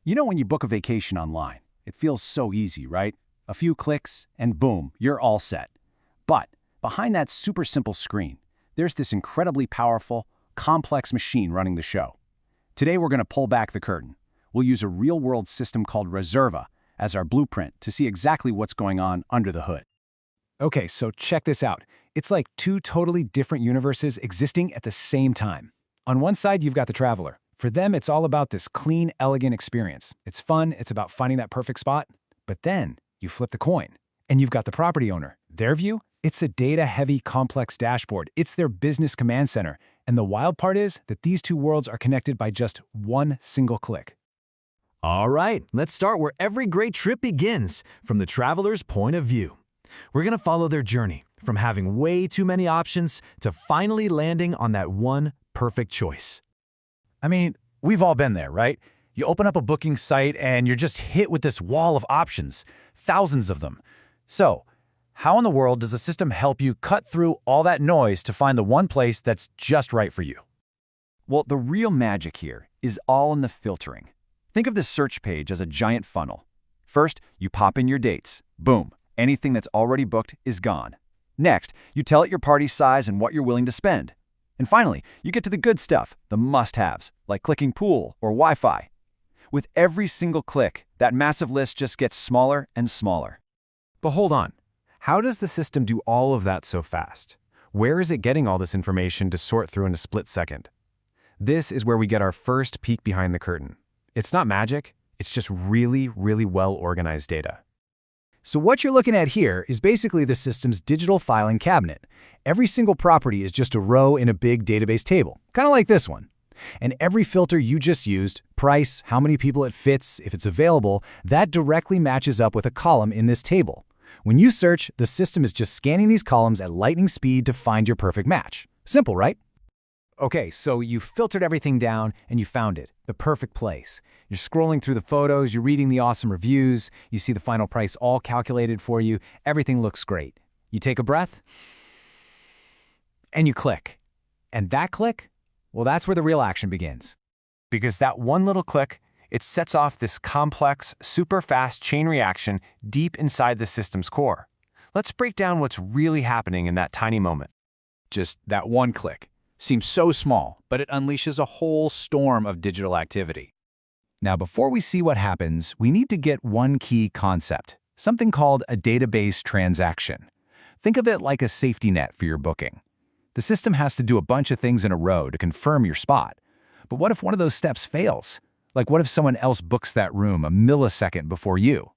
You know when you book a vacation online, it feels so easy, right? A few clicks, and boom, you're all set. But behind that super simple screen, there's this incredibly powerful, complex machine running the show. Today we're going to pull back the curtain. We'll use a real-world system called Rezerva as our blueprint to see exactly what's going on under the hood. Okay, so check this out. It's like two totally different universes existing at the same time. On one side, you've got the traveler. For them, it's all about this clean, elegant experience. It's fun, it's about finding that perfect spot. But then, you flip the coin, and you've got the property owner. Their view? It's a data-heavy, complex dashboard. It's their business command center. And the wild part is that these two worlds are connected by just one single click. All right, let's start where every great trip begins, from the traveler's point of view. We're going to follow their journey, from having way too many options to finally landing on that one perfect choice. I mean, we've all been there, right? You open up a booking site and you're just hit with this wall of options, thousands of them. So, how in the world does the system help you cut through all that noise to find the one place that's just right for you? Well, the real magic here is all in the filtering. Think of this search page as a giant funnel. First, you pop in your dates. Boom, anything that's already booked is gone. Next, you tell it your party size and what you're willing to spend. And finally, you get to the good stuff, the must-haves, like clicking pool or Wi-Fi. With every single click, that massive list just gets smaller and smaller. But hold on. How does the system do all of that so fast? Where is it getting all this information to sort through in a split second? This is where we get our first peek behind the curtain. It's not magic, it's just really, really well-organized data. So what you're looking at here is basically the system's digital filing cabinet. Every single property is just a row in a big database table, kind of like this one. And every filter you just used, price, how many people it fits, if it's available, that directly matches up with a column in this table. When you search, the system is just scanning these columns at lightning speed to find your perfect match. Simple, right? Okay, so you filtered everything down and you found it, the perfect place. You're scrolling through the photos, you're reading the awesome reviews, you see the final price all calculated for you, everything looks great. You take a breath, and you click. And that click, well, that's where the real action begins. Because that one little click, it sets off this complex, super fast chain reaction deep inside the system's core. Let's break down what's really happening in that tiny moment. Just that one click. Seems so small, but it unleashes a whole storm of digital activity. Now, before we see what happens, we need to get one key concept, something called a database transaction. Think of it like a safety net for your booking. The system has to do a bunch of things in a row to confirm your spot. But what if one of those steps fails? Like what if someone else books that room a millisecond before you?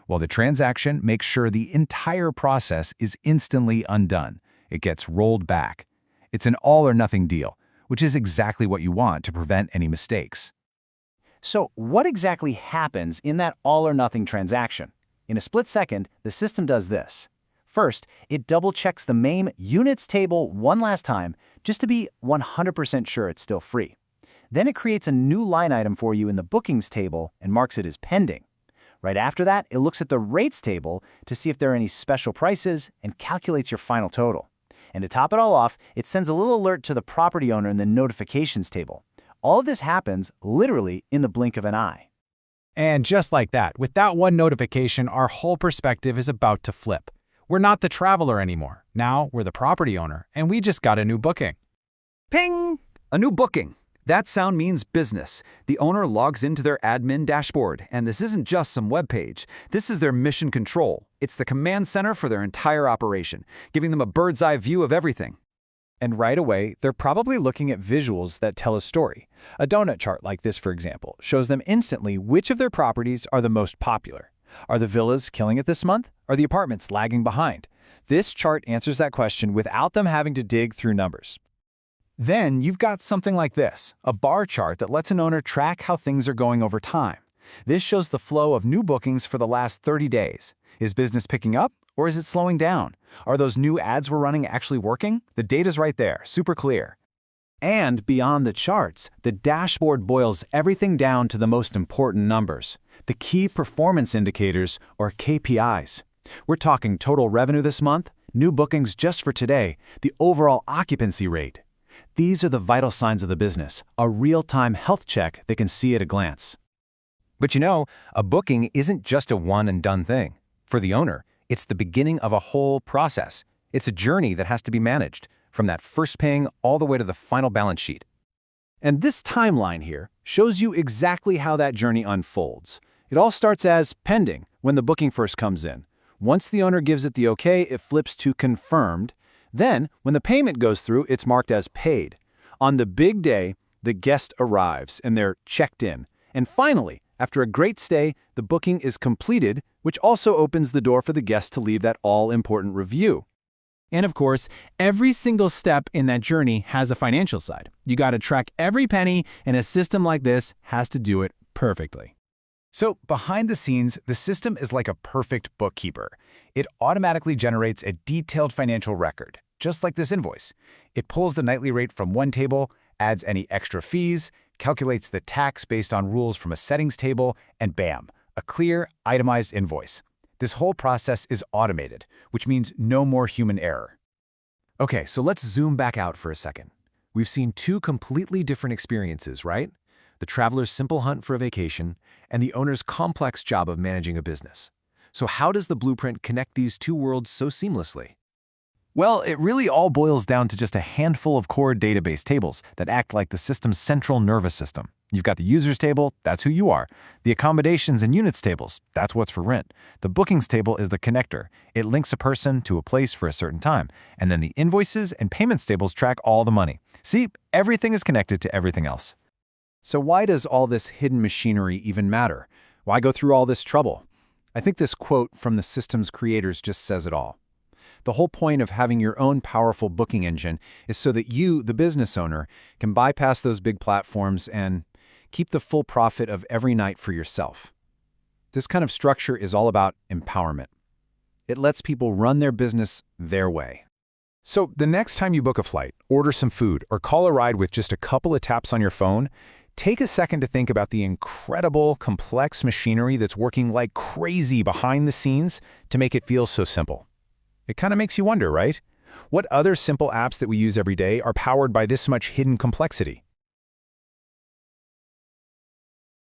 Well, the transaction makes sure the entire process is instantly undone. It gets rolled back. It's an all-or-nothing deal, which is exactly what you want to prevent any mistakes. So what exactly happens in that all-or-nothing transaction? In a split second, the system does this. First, it double-checks the MAME units table one last time just to be 100% sure it's still free. Then it creates a new line item for you in the bookings table and marks it as pending. Right after that, it looks at the rates table to see if there are any special prices and calculates your final total. And to top it all off, it sends a little alert to the property owner in the notifications table. All of this happens literally in the blink of an eye. And just like that, with that one notification, our whole perspective is about to flip. We're not the traveler anymore. Now we're the property owner, and we just got a new booking. Ping! A new booking. That sound means business. The owner logs into their admin dashboard, and this isn't just some web page. This is their mission control. It's the command center for their entire operation, giving them a bird's-eye view of everything. And right away, they're probably looking at visuals that tell a story. A donut chart like this, for example, shows them instantly which of their properties are the most popular. Are the villas killing it this month? Are the apartments lagging behind? This chart answers that question without them having to dig through numbers. Then you've got something like this, a bar chart that lets an owner track how things are going over time. This shows the flow of new bookings for the last 30 days. Is business picking up or is it slowing down? Are those new ads we're running actually working? The data's right there, super clear. And beyond the charts, the dashboard boils everything down to the most important numbers, the key performance indicators, or KPIs. We're talking total revenue this month, new bookings just for today, the overall occupancy rate. These are the vital signs of the business, a real-time health check they can see at a glance. But you know, a booking isn't just a one-and-done thing. For the owner, it's the beginning of a whole process. It's a journey that has to be managed, from that first ping all the way to the final balance sheet. And this timeline here shows you exactly how that journey unfolds. It all starts as pending when the booking first comes in. Once the owner gives it the okay, it flips to confirmed. Then, when the payment goes through, it's marked as paid. On the big day, the guest arrives and they're checked in. And finally, after a great stay, the booking is completed, which also opens the door for the guest to leave that all-important review. And of course, every single step in that journey has a financial side. You got to track every penny, and a system like this has to do it perfectly. So behind the scenes, the system is like a perfect bookkeeper. It automatically generates a detailed financial record, just like this invoice. It pulls the nightly rate from one table, adds any extra fees, calculates the tax based on rules from a settings table, and bam, a clear, itemized invoice. This whole process is automated, which means no more human error. Okay, so let's zoom back out for a second. We've seen two completely different experiences, right? The traveler's simple hunt for a vacation and the owner's complex job of managing a business. So how does the blueprint connect these two worlds so seamlessly? Well, it really all boils down to just a handful of core database tables that act like the system's central nervous system. You've got the users table, that's who you are. The accommodations and units tables, that's what's for rent. The bookings table is the connector. It links a person to a place for a certain time. And then the invoices and payments tables track all the money. See, everything is connected to everything else. So why does all this hidden machinery even matter? Why go through all this trouble? I think this quote from the system's creators just says it all. The whole point of having your own powerful booking engine is so that you, the business owner, can bypass those big platforms and keep the full profit of every night for yourself. This kind of structure is all about empowerment. It lets people run their business their way. So the next time you book a flight, order some food, or call a ride with just a couple of taps on your phone, take a second to think about the incredible, complex machinery that's working like crazy behind the scenes to make it feel so simple. It kind of makes you wonder, right? What other simple apps that we use every day are powered by this much hidden complexity?